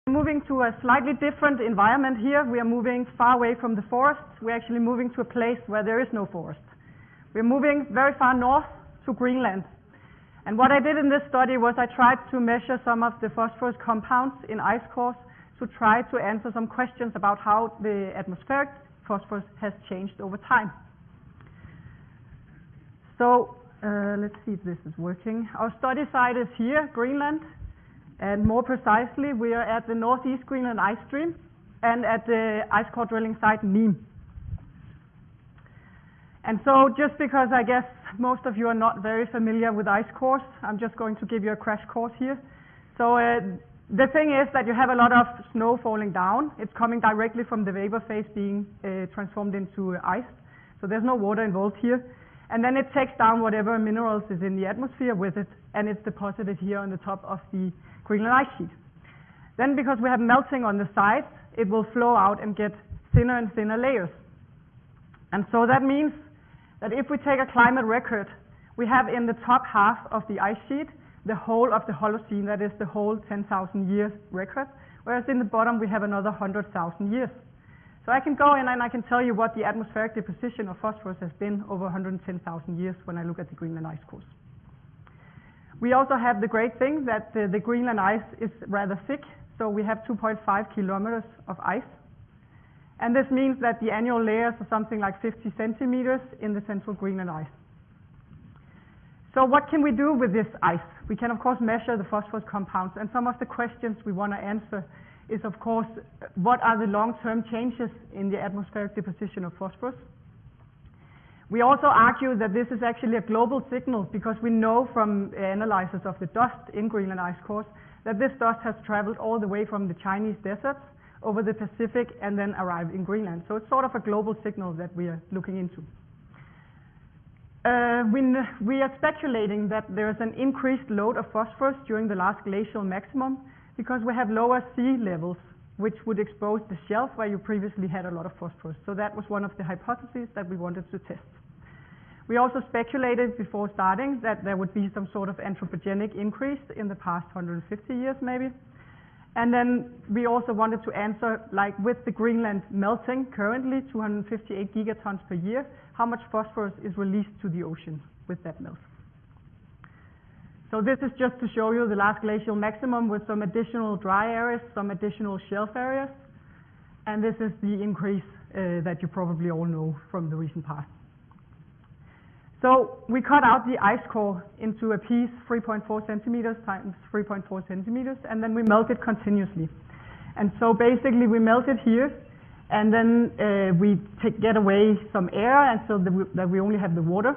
Moving to a slightly different environment here. We are moving far away from the forests. We're actually moving to a place where there is no forest. We're moving very far north to Greenland. And what I did in this study was I tried to measure some of the phosphorus compounds in ice cores to try to answer some questions about how the atmospheric phosphorus has changed over time. So let's see if this is working. Our study site is here, Greenland. And more precisely, we are at the northeast Greenland ice stream and at the ice core drilling site Nîmes. And so just because I guess most of you are not very familiar with ice cores, I'm just going to give you a crash course here. So the thing is that you have a lot of snow falling down. It's coming directly from the vapor phase being transformed into ice. So there's no water involved here. And then it takes down whatever minerals is in the atmosphere with it, and it's deposited here on the top of the Greenland ice sheet. Then because we have melting on the sides, it will flow out and get thinner and thinner layers. And so that means that if we take a climate record, we have in the top half of the ice sheet the whole of the Holocene, that is the whole 10,000 years record, whereas in the bottom we have another 100,000 years. So I can go in and I can tell you what the atmospheric deposition of phosphorus has been over 110,000 years when I look at the Greenland ice cores. We also have the great thing that the Greenland ice is rather thick, so we have 2.5 kilometers of ice. And this means that the annual layers are something like 50 centimeters in the central Greenland ice. So what can we do with this ice? We can of course measure the phosphorus compounds, and some of the questions we want to answer is of course what are the long-term changes in the atmospheric deposition of phosphorus. We also argue that this is actually a global signal because we know from analysis of the dust in Greenland ice cores that this dust has traveled all the way from the Chinese deserts over the Pacific and then arrived in Greenland. So it's sort of a global signal that we are looking into. We are speculating that there is an increased load of phosphorus during the last glacial maximum because we have lower sea levels which would expose the shelf where you previously had a lot of phosphorus. So that was one of the hypotheses that we wanted to test. We also speculated before starting that there would be some sort of anthropogenic increase in the past 150 years maybe. And then we also wanted to answer, like with the Greenland melting currently 258 gigatons per year, how much phosphorus is released to the ocean with that melt. So this is just to show you the last glacial maximum with some additional dry areas, some additional shelf areas. And this is the increase that you probably all know from the recent past. So we cut out the ice core into a piece 3.4 centimeters times 3.4 centimeters, and then we melt it continuously. And so basically we melt it here, and then we get away some air, and so that we only have the water.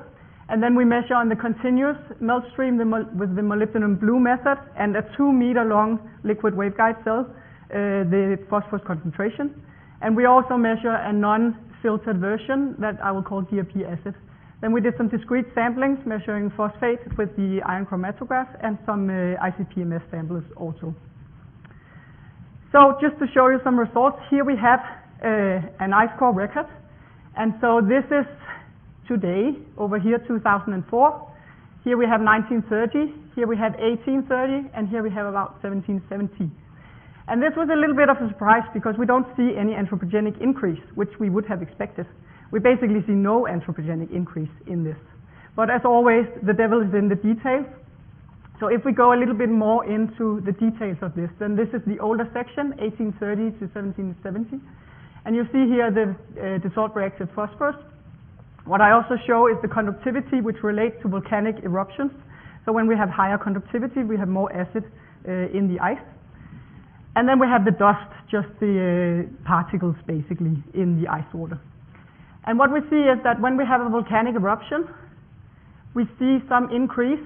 And then we measure on the continuous melt stream with the molybdenum blue method and a 2-meter long liquid waveguide cell, the phosphorus concentration. And we also measure a non-filtered version that I will call DRP acid. Then we did some discrete samplings measuring phosphate with the ion chromatograph and some ICP-MS samples also. So just to show you some results, here we have an ice core record. And so this is today, over here 2004. Here we have 1930, here we have 1830, and here we have about 1770. And this was a little bit of a surprise because we don't see any anthropogenic increase, which we would have expected. We basically see no anthropogenic increase in this. But as always, the devil is in the details. So if we go a little bit more into the details of this, then this is the older section, 1830 to 1770. And you see here the dissolved reactive phosphorus. What I also show is the conductivity which relates to volcanic eruptions. So when we have higher conductivity, we have more acid in the ice. And then we have the dust, just the particles basically in the ice water. And what we see is that when we have a volcanic eruption, we see some increase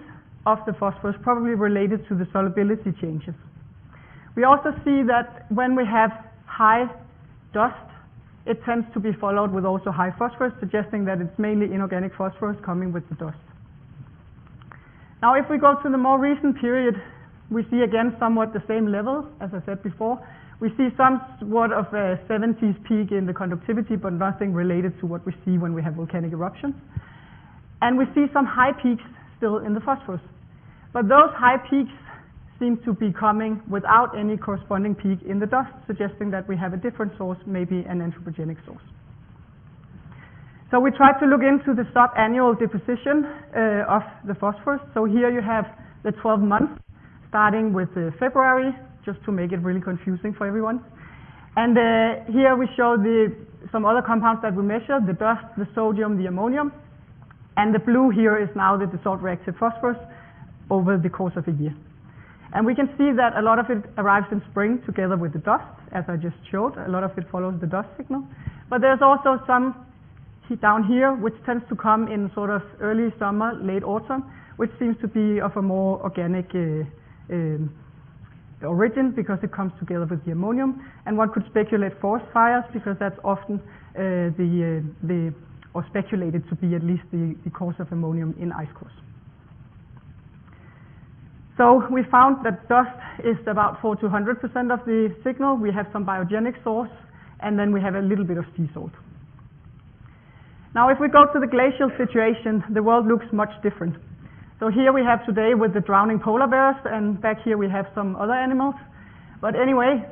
of the phosphorus, probably related to the solubility changes. We also see that when we have high dust, it tends to be followed with also high phosphorus, suggesting that it's mainly inorganic phosphorus coming with the dust. Now if we go to the more recent period, we see again somewhat the same level, as I said before. We see somewhat of a 70s peak in the conductivity, but nothing related to what we see when we have volcanic eruptions. And we see some high peaks still in the phosphorus. But those high peaks seem to be coming without any corresponding peak in the dust, suggesting that we have a different source, maybe an anthropogenic source. So we tried to look into the sub-annual deposition of the phosphorus. So here you have the 12 months, starting with February, just to make it really confusing for everyone. And here we show some other compounds that we measured, the dust, the sodium, the ammonium. And the blue here is now the dissolved reactive phosphorus over the course of a year. And we can see that a lot of it arrives in spring together with the dust, as I just showed. A lot of it follows the dust signal. But there's also some down here which tends to come in sort of early summer, late autumn, which seems to be of a more organic origin because it comes together with the ammonium. And one could speculate forest fires because that's often or speculated to be at least the cause of ammonium in ice cores. So we found that dust is about 4 to 100% of the signal. We have some biogenic source, and then we have a little bit of sea salt. Now if we go to the glacial situation, the world looks much different. So here we have today with the drowning polar bears, and back here we have some other animals. But anyway,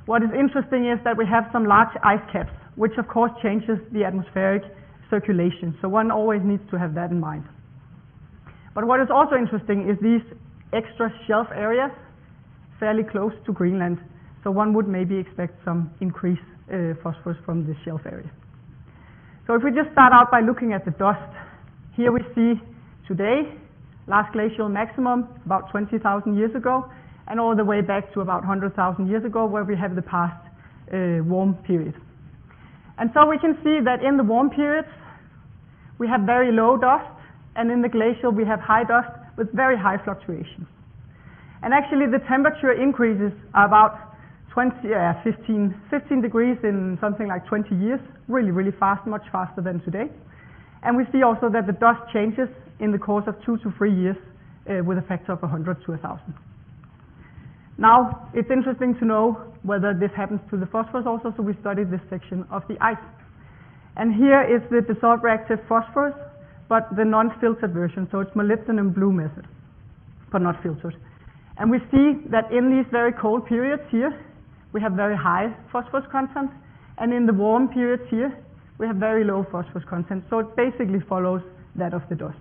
what is interesting is that we have some large ice caps, which of course changes the atmospheric circulation. So one always needs to have that in mind. But what is also interesting is these extra shelf areas fairly close to Greenland. So one would maybe expect some increased phosphorus from the shelf area. So if we just start out by looking at the dust, here we see today, last glacial maximum about 20,000 years ago, and all the way back to about 100,000 years ago where we have the past warm period. And so we can see that in the warm periods we have very low dust, and in the glacial we have high dust with very high fluctuations. And actually the temperature increases are about 15 degrees in something like 20 years, really fast, much faster than today. And we see also that the dust changes in the course of 2 to 3 years with a factor of 100 to 1,000. Now, it's interesting to know whether this happens to the phosphorus also, so we studied this section of the ice. And here is the dissolved reactive phosphorus, but the non-filtered version, so it's molybdenum blue method, but not filtered. And we see that in these very cold periods here, we have very high phosphorus content, and in the warm periods here, we have very low phosphorus content, so it basically follows that of the dust.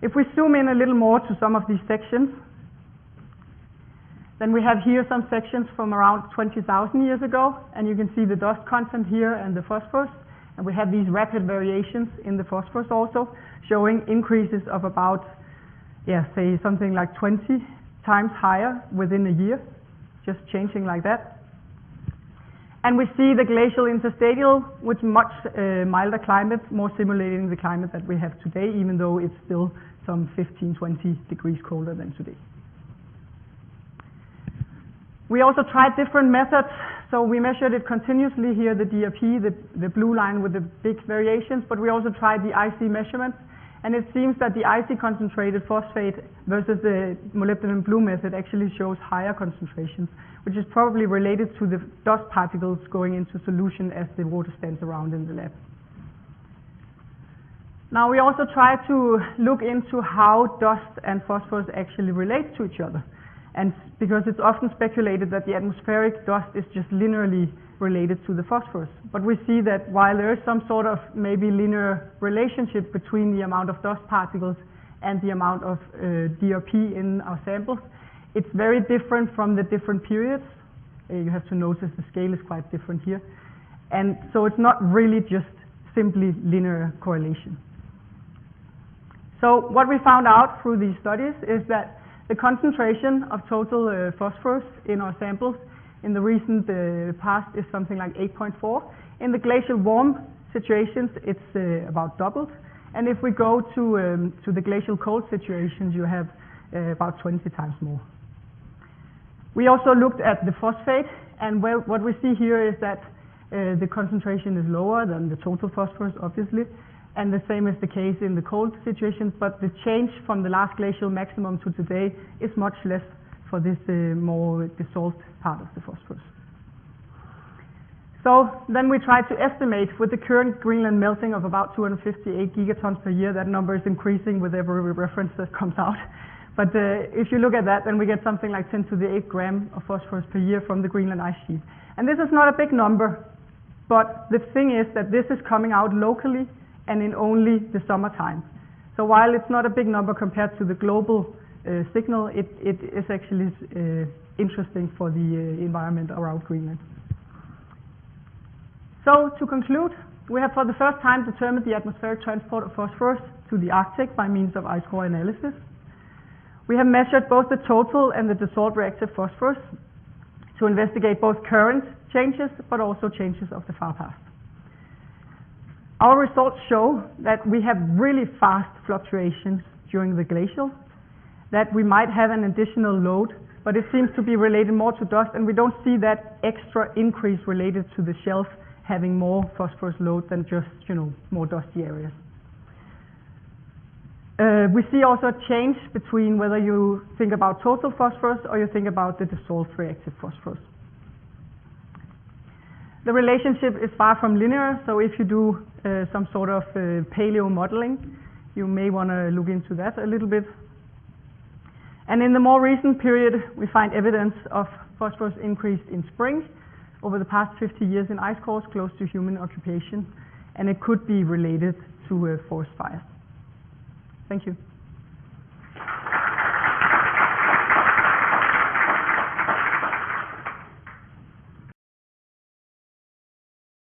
If we zoom in a little more to some of these sections, then we have here some sections from around 20,000 years ago, and you can see the dust content here and the phosphorus, and we have these rapid variations in the phosphorus also, showing increases of about, say something like 20 times higher within a year, just changing like that. And we see the glacial interstadial with much milder climate, more simulating the climate that we have today, even though it's still some 15, 20 degrees colder than today. We also tried different methods. So we measured it continuously here, the DRP, the blue line with the big variations, but we also tried the IC measurements. And it seems that the IC concentrated phosphate versus the molybdenum blue method actually shows higher concentrations, which is probably related to the dust particles going into solution as the water stands around in the lab. Now we also try to look into how dust and phosphorus actually relate to each other. And because it's often speculated that the atmospheric dust is just linearly related to the phosphorus. But we see that while there is some sort of maybe linear relationship between the amount of dust particles and the amount of DRP in our samples, it's very different from the different periods. You have to notice the scale is quite different here. And so it's not really just simply linear correlation. So what we found out through these studies is that the concentration of total phosphorus in our samples in the recent past is something like 8.4. In the glacial warm situations, it's about doubled. And if we go to the glacial cold situations, you have about 20 times more. We also looked at the phosphate, and what we see here is that the concentration is lower than the total phosphorus, obviously. And the same is the case in the cold situations, but the change from the last glacial maximum to today is much less for this more dissolved part of the phosphorus. So then we try to estimate with the current Greenland melting of about 258 gigatons per year. That number is increasing with every reference that comes out. But if you look at that, then we get something like 10 to the 8 gram of phosphorus per year from the Greenland ice sheet. And this is not a big number, but the thing is that this is coming out locally and in only the summertime. So while it's not a big number compared to the global signal, it is actually interesting for the environment around Greenland. So to conclude, we have for the first time determined the atmospheric transport of phosphorus to the Arctic by means of ice core analysis. We have measured both the total and the dissolved reactive phosphorus to investigate both current changes but also changes of the far past. Our results show that we have really fast fluctuations during the glacial, that we might have an additional load, but it seems to be related more to dust, and we don't see that extra increase related to the shelf having more phosphorus load than just, more dusty areas. We see also a change between whether you think about total phosphorus or you think about the dissolved reactive phosphorus. The relationship is far from linear, so if you do some sort of paleo modeling, you may want to look into that a little bit. And in the more recent period, we find evidence of phosphorus increase in spring over the past 50 years in ice cores close to human occupation, and it could be related to forest fires. Thank you.